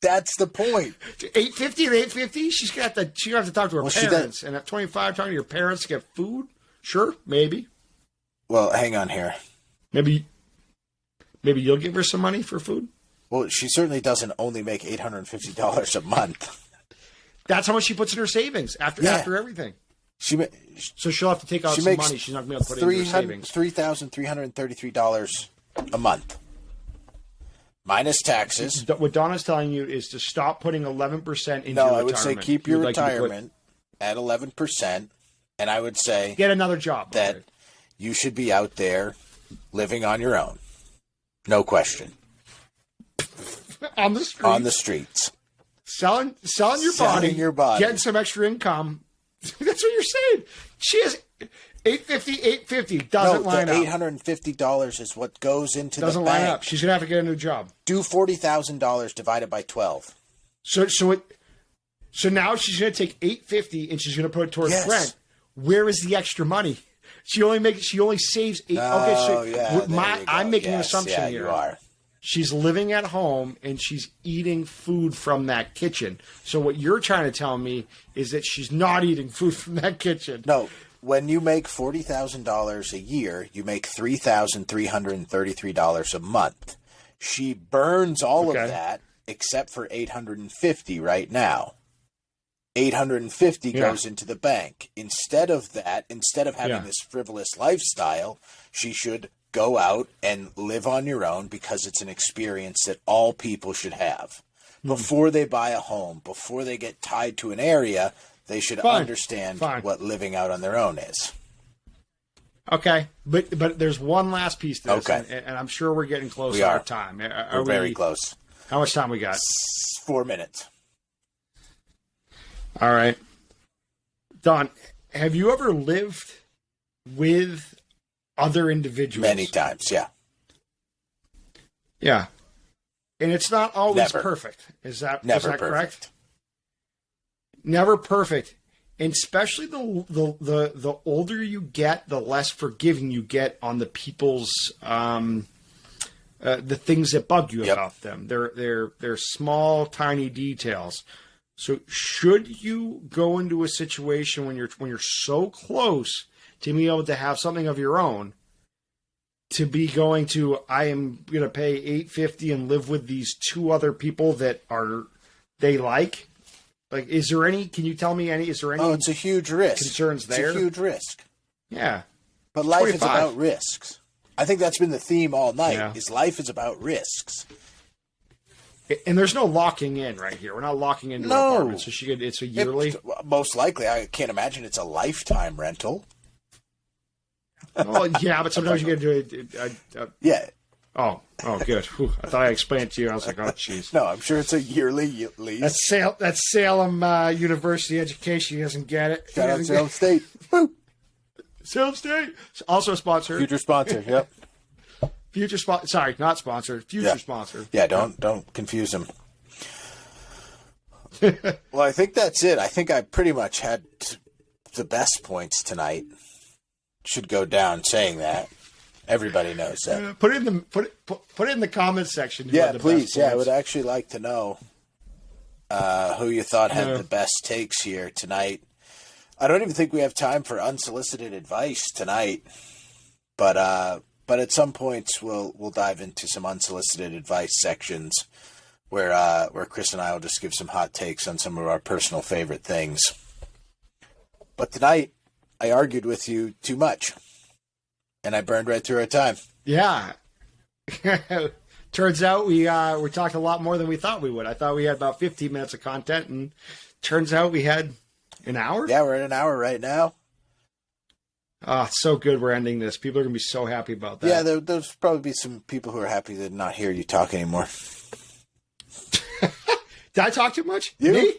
That's the point. $8.50 and $8.50. She's going to have to talk to her parents. And at 25, talking to your parents to get food. Sure, maybe. Well, hang on here. Maybe you'll give her some money for food. Well, she certainly doesn't only make $850 a month. That's how much she puts in her savings after everything. So she'll have to take out some money. She's not going to be able to put it in her savings. $3,333 a month. Minus taxes. What Donna's telling you is to stop putting 11% into your retirement. No, I would say keep your retirement at 11%. And I would say... Get another job. That you should be out there living on your own. No question. On the streets. On the streets. Selling your body. Getting some extra income. That's what you're saying. She has $850 doesn't line up. $850 is what goes into the bank. Doesn't line up. She's going to have to get a new job. Do $40,000 divided by 12. So now she's going to take $850 and she's going to put it towards rent. Where is the extra money? She only saves $8. I'm making an assumption here. You are. She's living at home and she's eating food from that kitchen. So what you're trying to tell me is that she's not eating food from that kitchen. No. When you make $40,000 a year, you make $3,333 a month. She burns all of that except for $850 right now. $850 goes into the bank. Instead of having this frivolous lifestyle, she should go out and live on your own because it's an experience that all people should have. Before they buy a home, before they get tied to an area, they should understand what living out on their own is. Okay, but there's one last piece to this, and I'm sure we're getting close to our time. We're very close. How much time we got? 4 minutes. All right. Don, have you ever lived with other individuals? Many times, yeah. Yeah. And it's not always perfect. Is that correct? Never perfect. And especially the older you get, the less forgiving you get on the people's the things that bug you about them. They're small, tiny details. So should you go into a situation when you're so close to being able to have something of your own, to be going to, I am going to pay $850 and live with these two other people that they like? Like, is there any? Can you tell me any? Is there any? Oh, it's a huge risk. Concerns there. It's a huge risk. Yeah, but life is about risks. I think that's been the theme all night. Is life is about risks. And there's no locking in right here. We're not locking into an apartment. So it's a yearly. Most likely, I can't imagine it's a lifetime rental. Well, yeah, but sometimes you get to yeah. Oh, good. Whew. I thought I explained it to you. I was like, oh, jeez. No, I'm sure it's a yearly lease. That's Salem University education. He doesn't get it. Shout out Salem State. Salem State. Also a sponsor. Future sponsor, yep. Future sponsor. Sorry, not sponsor. Future sponsor. Yeah, don't confuse them. Well, I think that's it. I think I pretty much had the best points tonight. Should go down saying that. Everybody knows that. Put it in the comments section. Yeah, please. Yeah, I would actually like to know who you thought had the best takes here tonight. I don't even think we have time for unsolicited advice tonight, but at some points we'll dive into some unsolicited advice sections where Chris and I will just give some hot takes on some of our personal favorite things. But tonight I argued with you too much. And I burned right through our time. Yeah. Turns out we talked a lot more than we thought we would. I thought we had about 15 minutes of content, and turns out we had an hour? Yeah, we're at an hour right now. Oh, it's so good we're ending this. People are going to be so happy about that. Yeah, there's probably be some people who are happy to not hear you talk anymore. Did I talk too much? You? Me?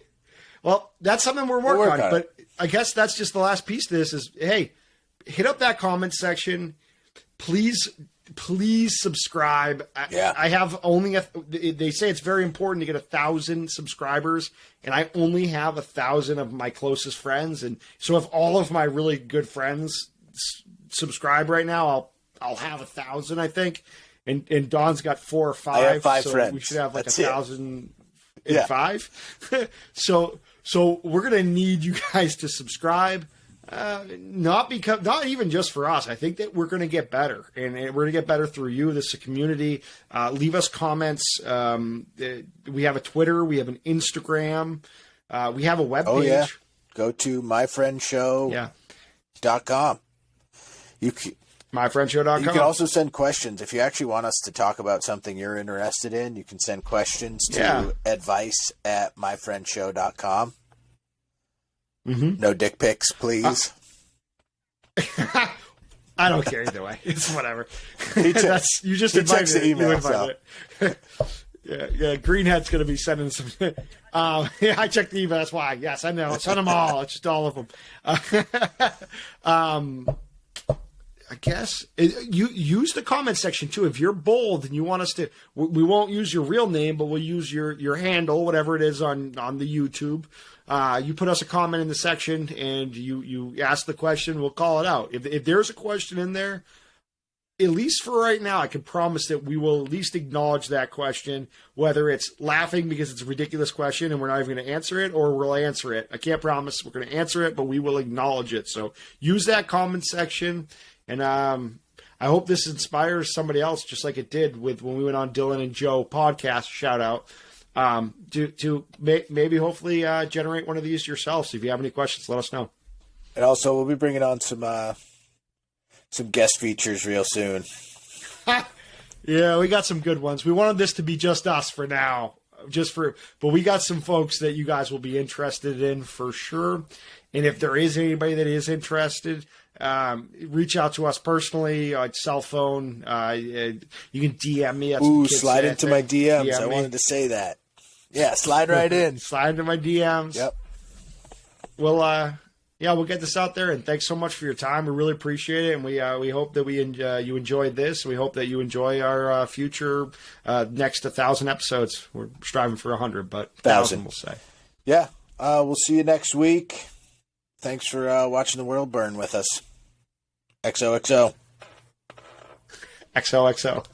Well, that's something we're working on. But I guess that's just the last piece to this is, hey, hit up that comment section. Please please subscribe. Yeah. I have only they say it's very important to get 1,000 subscribers, and I only have 1,000 of my closest friends. And so if all of my really good friends subscribe right now, I'll have 1,000, I think. And Don's got 4 or 5. I have 5 so friends. We should have like That's 1,005. So we're gonna need you guys to subscribe. Not even just for us. I think that we're going to get better, and we're going to get better through you. This is a community. Leave us comments. We have a Twitter. We have an Instagram. We have a webpage. Oh, yeah. Go to myfriendshow.com. Myfriendshow.com. You can also send questions. If you actually want us to talk about something you're interested in, you can send questions to advice@myfriendshow.com. Mm-hmm. No dick pics, please. I don't care either way. It's whatever. You just he invited checks the it. email, You invited it. Yeah. Greenhead's going to be sending some. I checked the email. That's why. Yes, I know. Send them all. It's just all of them. I guess you use the comment section too. If you're bold and you want us to, we won't use your real name, but we'll use your handle, whatever it is on the YouTube. You put us a comment in the section and you ask the question, we'll call it out. If there's a question in there, at least for right now, I can promise that we will at least acknowledge that question, whether it's laughing because it's a ridiculous question and we're not even going to answer it, or we'll answer it. I can't promise we're going to answer it, but we will acknowledge it. So use that comment section. And I hope this inspires somebody else, just like it did with when we went on Dylan and Joe podcast, shout out, to maybe hopefully generate one of these yourself. So if you have any questions, let us know. And also, we'll be bringing on some guest features real soon. Yeah, we got some good ones. We wanted this to be just us for now, but we got some folks that you guys will be interested in for sure. And if there is anybody that is interested, reach out to us personally on cell phone. You can DM me. Slide into my DMs. I wanted to say that. Yeah, slide right in. Slide into my DMs. Yep. We'll get this out there, and thanks so much for your time. We really appreciate it, and we hope that you enjoyed this. We hope that you enjoy our future next 1,000 episodes. We're striving for 100, but 1,000 we'll say. Yeah. We'll see you next week. Thanks for watching the world burn with us. XOXO. XOXO.